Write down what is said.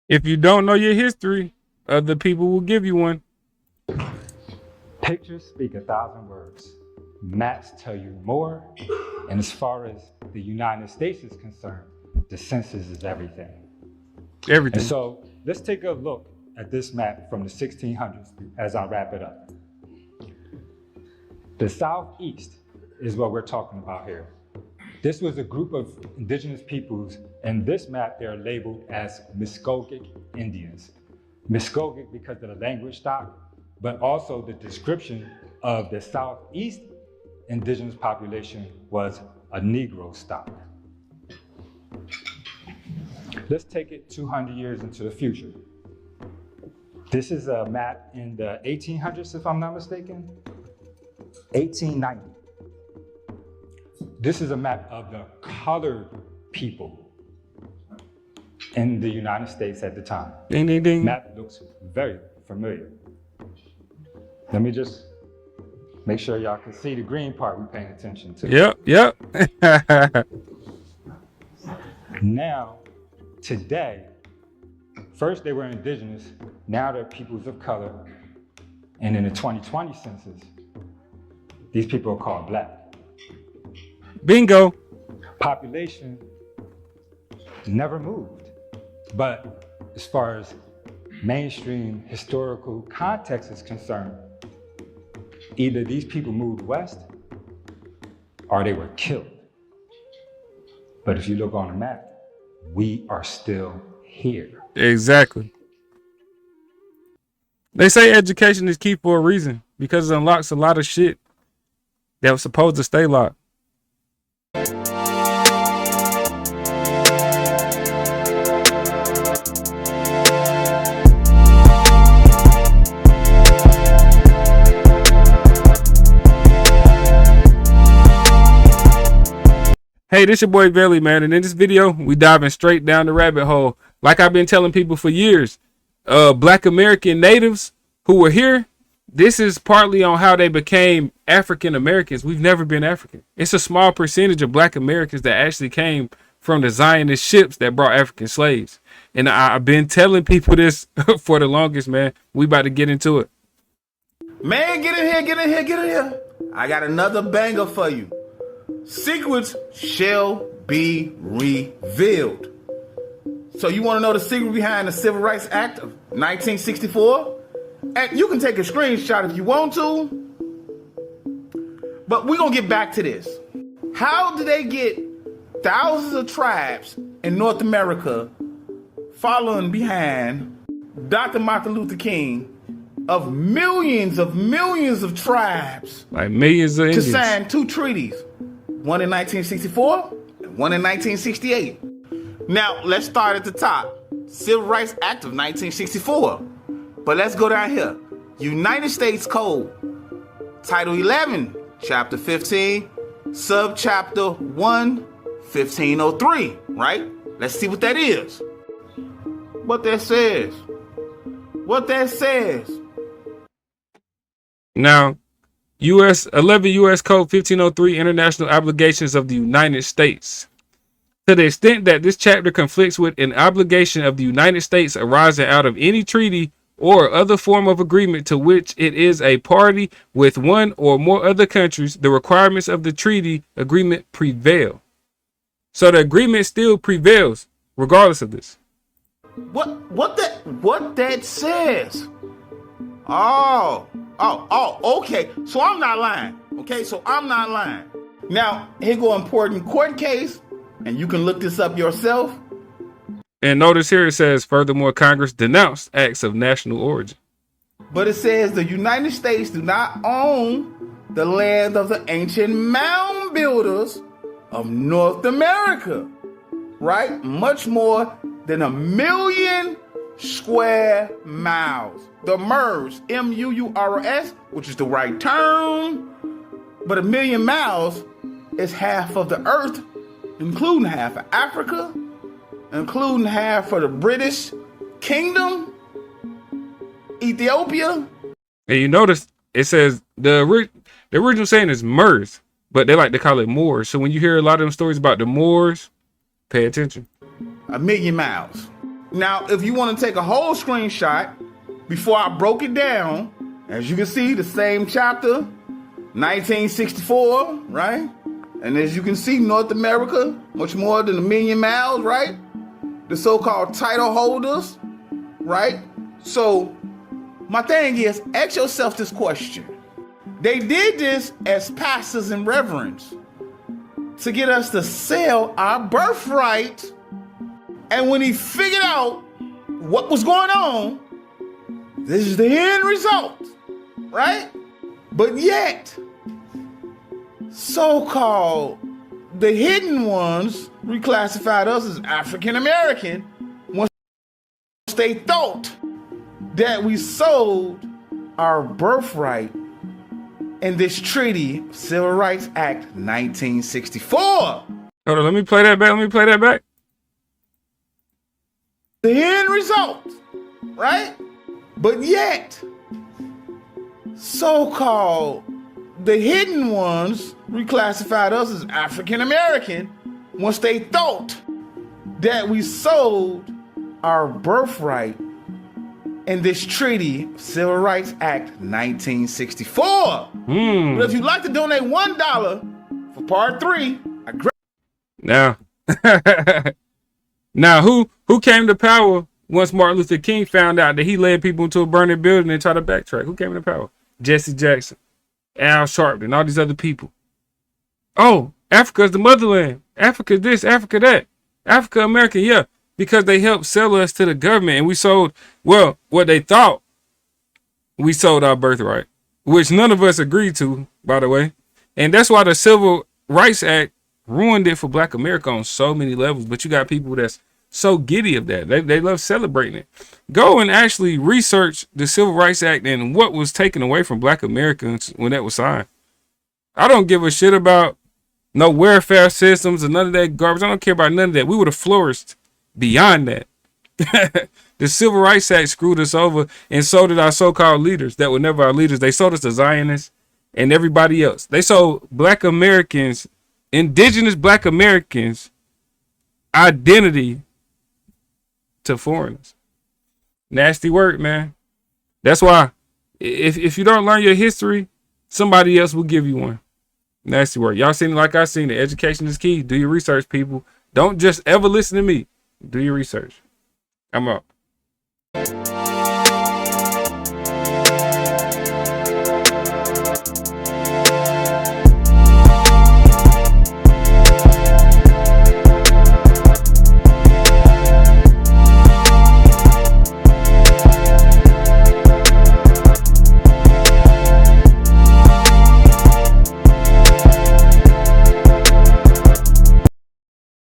If you don't know your history, other people will give you one. Pictures speak 1,000 words. Maps tell you more. And as far as the United States is concerned, the census is everything. Everything. And so let's take a look at this map from the 1600s as I wrap it up. The Southeast is what we're talking about here. This was a group of indigenous peoples. In this map, they're labeled as Muskogean Indians. Muskogean because of the language stock, but also the description of the Southeast indigenous population was a Negro stock. Let's take it 200 years into the future. This is a map in the 1800s, if I'm not mistaken, 1890. This is a map of the colored people in the United States at the time. Ding, ding, ding. Map looks very familiar. Let me just make sure y'all can see the green part we're paying attention to. Yep. Now, today, first they were indigenous, now they're peoples of color. And in the 2020 census, these people are called Black. Bingo. Population never moved. But as far as mainstream historical context is concerned, either these people moved west or they were killed. But if you look on the map, we are still here. Exactly. They say education is key for a reason, because it unlocks a lot of shit that was supposed to stay locked. Hey, this your boy Veli, man, and in this video, we diving straight down the rabbit hole. Like I've been telling people for years, Black American natives who were here, this is partly on how they became African Americans. We've never been African. It's a small percentage of Black Americans that actually came from the Zionist ships that brought African slaves. And I've been telling people this for the longest, man. We about to get into it. Man, get in here, get in here, get in here. I got another banger for you. Secrets shall be revealed. So you want to know the secret behind the Civil Rights Act of 1964? And you can take a screenshot if you want to. But we're going to get back to this. How did they get thousands of tribes in North America following behind Dr. Martin Luther King of millions of tribes, like millions of Indians, to sign two treaties? One in 1964 and one in 1968. Now, let's start at the top. Civil Rights Act of 1964. But let's go down here. United States Code, Title 11, Chapter 15, Subchapter 1, 1503, right? Let's see what that is. What that says. What that says. Now, 11 U.S. Code 1503, International Obligations of the United States. To the extent that this chapter conflicts with an obligation of the United States arising out of any treaty or other form of agreement to which it is a party with one or more other countries, the requirements of the treaty agreement prevail. So the agreement still prevails regardless of this. What that says? Okay. So I'm not lying. Okay, so I'm not lying. Now, here go important court case, and you can look this up yourself. And notice here it says, furthermore, Congress denounced acts of national origin. But it says the United States do not own the land of the ancient mound builders of North America, right? Much more than 1 million square miles. The MERS, M-U-U-R-S, which is the right term. But 1 million miles is half of the earth, including half of Africa, including half of the British Kingdom, Ethiopia. And you notice it says the original saying is MERS, but they like to call it Moors. So when you hear a lot of them stories about the Moors, pay attention. 1 million miles. Now, if you want to take a whole screenshot before I broke it down, as you can see, the same chapter, 1964, right? And as you can see, North America, much more than 1 million miles, right? The so-called title holders, right? So my thing is, ask yourself this question. They did this as pastors and reverends to get us to sell our birthright. And when he figured out what was going on, this is the end result, right? But yet, so-called the hidden ones reclassified us as African American once they thought that we sold our birthright in this treaty, Civil Rights Act 1964. Hold on, let me play that back. The end result, right? But yet, so-called the hidden ones reclassified us as African American once they thought that we sold our birthright in this treaty, Civil Rights Act 1964. But if you'd like to donate $1 for part 3, Now, now who came to power once Martin Luther King found out that he led people into a burning building and tried to backtrack? Who came to power? Jesse Jackson, Al Sharpton, all these other people. Oh, Africa's the motherland. Africa this, Africa that. Africa American, yeah. Because they helped sell us to the government, and we sold, well, what they thought we sold our birthright, which none of us agreed to, by the way. And that's why the Civil Rights Act ruined it for Black America on so many levels. But you got people that's so giddy of that. They love celebrating it. Go and actually research the Civil Rights Act and what was taken away from Black Americans when that was signed. I don't give a shit about no welfare systems or none of that garbage. I don't care about none of that. We would have flourished beyond that. The Civil Rights Act screwed us over, and so did our so-called leaders that were never our leaders. They sold us to Zionists and everybody else. They sold Black Americans, indigenous Black Americans, identity to foreigners. Nasty work, man. That's why if you don't learn your history, somebody else will give you one. Nasty work. Y'all seen it like I seen it. Education is key. Do your research, people. Don't just ever listen to me. Do your research. I'm out.